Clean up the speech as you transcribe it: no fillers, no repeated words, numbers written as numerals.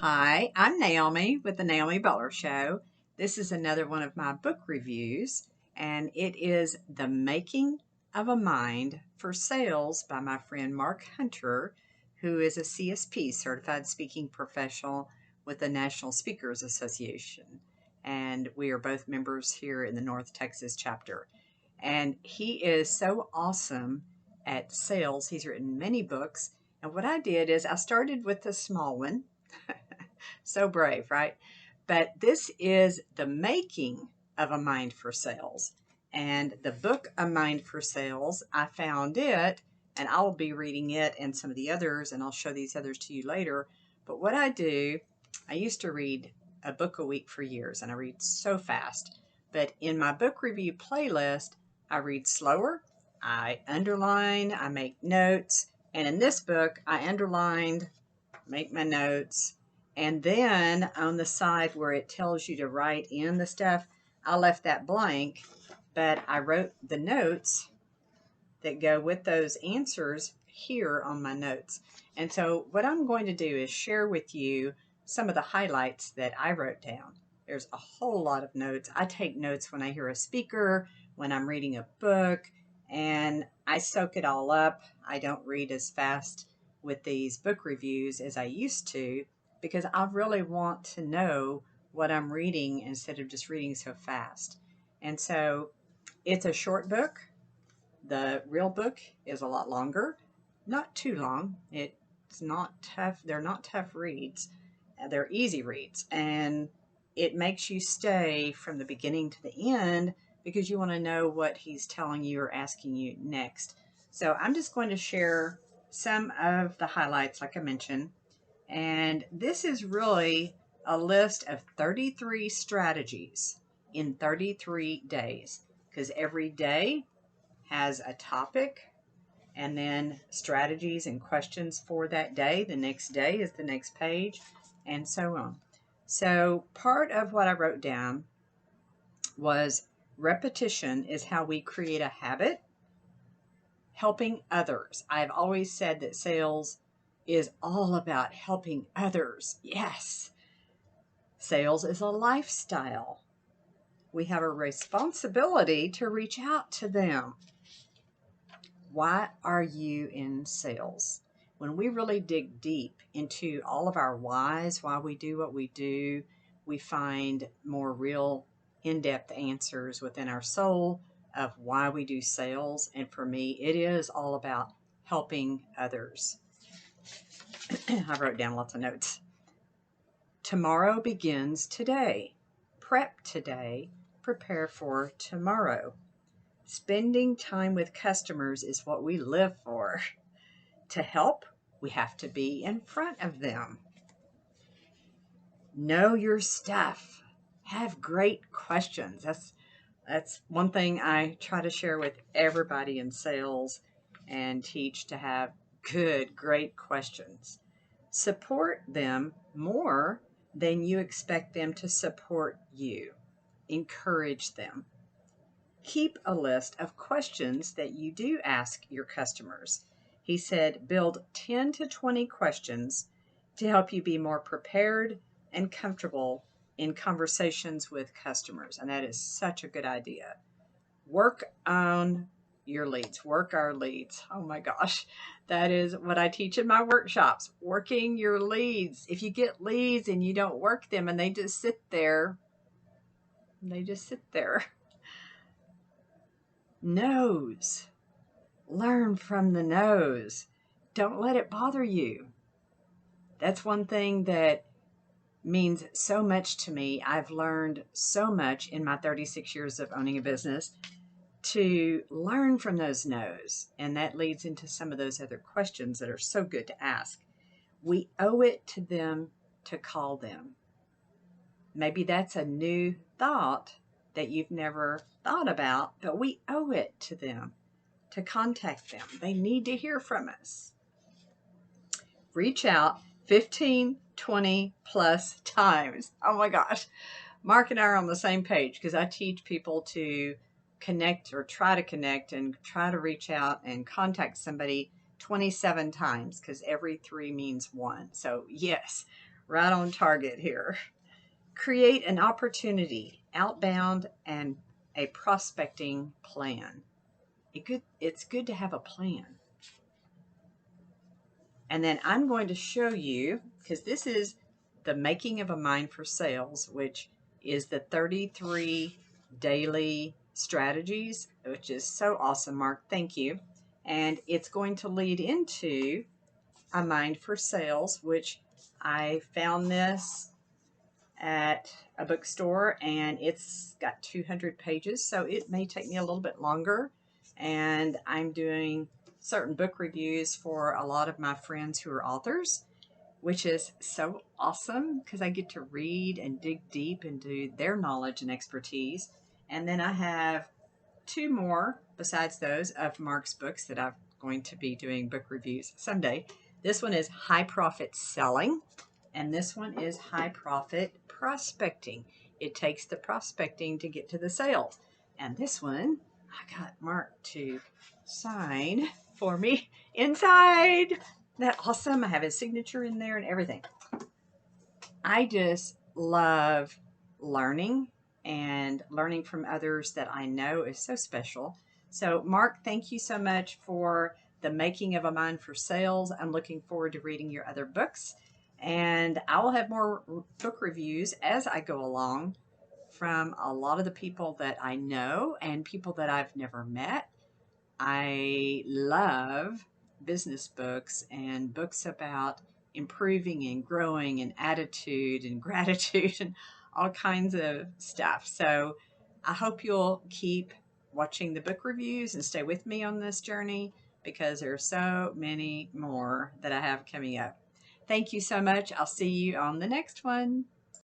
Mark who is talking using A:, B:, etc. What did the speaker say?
A: Hi, I'm Naomi with the Naomi Butler Show. This is another one of my book reviews, and it is The Making of a Mind for Sales by my friend Mark Hunter, who is a CSP, Certified Speaking Professional with the National Speakers Association. And we are both members here in the North Texas chapter. And he is so awesome at sales. He's written many books. And what I did is I started with the small one. So brave, right? But this is The Making of a Mind for Sales. And the book, A Mind for Sales, I found it, and I'll be reading it and some of the others, and I'll show these others to you later. But what I do, I used to read a book a week for years, and I read so fast. But in my book review playlist, I read slower, I underline, I make notes, and in this book, I underlined, make my notes, and then on the side where it tells you to write in the stuff, I left that blank, but I wrote the notes that go with those answers here on my notes. And so what I'm going to do is share with you some of the highlights that I wrote down. There's a whole lot of notes. I take notes when I hear a speaker, when I'm reading a book, and I soak it all up. I don't read as fast with these book reviews as I used to because I really want to know what I'm reading instead of just reading so fast. And so it's a short book. The real book is a lot longer, not too long. It's not tough. They're not tough reads. They're easy reads. And it makes you stay from the beginning to the end because you want to know what he's telling you or asking you next. So I'm just going to share some of the highlights, like I mentioned. And this is really a list of 33 strategies in 33 days because every day has a topic and then strategies and questions for that day. The next day is the next page, and so on. So, part of what I wrote down was repetition is how we create a habit. Helping others. I've always said that sales is all about helping others. Yes. Sales is a lifestyle. We have a responsibility to reach out to them. Why are you in sales? When we really dig deep into all of our whys, why we do what we do, we find more real, in depth answers within our soul of why we do sales. And for me, it is all about helping others. I wrote down lots of notes. Tomorrow begins today. Prep today, prepare for tomorrow. Spending time with customers is what we live for. To help, we have to be in front of them. Know your stuff. Have great questions. That's one thing I try to share with everybody in sales and teach, to have good, great questions. Support them more than you expect them to support you. Encourage them. Keep a list of questions that you do ask your customers. He said, build 10 to 20 questions to help you be more prepared and comfortable in conversations with customers. And that is such a good idea. Work on your leads, work our leads. Oh my gosh, that is what I teach in my workshops, working your leads. If you get leads and you don't work them and they just sit there, No's. Learn from the no's. Don't let it bother you. That's one thing that means so much to me. I've learned so much in my 36 years of owning a business to learn from those no's. And that leads into some of those other questions that are so good to ask. We owe it to them to call them. Maybe that's a new thought that you've never thought about, but we owe it to them to contact them. They need to hear from us. Reach out 15, 20 plus times. Oh my gosh. Mark and I are on the same page because I teach people to connect or try to connect and try to reach out and contact somebody 27 times because every three means one. So yes, right on target here. Create an opportunity, outbound, and a prospecting plan. It's good to have a plan. And then I'm going to show you, because this is the making of a mind for sales, which is the 33 daily strategies, which is so awesome, Mark. Thank you. And it's going to lead into a mind for sales, which I found this at a bookstore and it's got 200 pages, so it may take me a little bit longer. And I'm doing certain book reviews for a lot of my friends who are authors, which is so awesome because I get to read and dig deep into their knowledge and expertise. And then I have two more besides those of Mark's books that I'm going to be doing book reviews someday. This one is High Profit Selling, and this one is High Profit Prospecting. It takes the prospecting to get to the sales. And this one, I got Mark to sign for me inside. Isn't that awesome? I have his signature in there and everything. I just love learning, and learning from others that I know is so special. So, Mark, thank you so much for the making of a mind for sales. I'm looking forward to reading your other books, and I will have more book reviews as I go along from a lot of the people that I know and people that I've never met. I love business books and books about improving and growing and attitude and gratitude and all kinds of stuff. So I hope you'll keep watching the book reviews and stay with me on this journey because there are so many more that I have coming up. Thank you so much. I'll see you on the next one.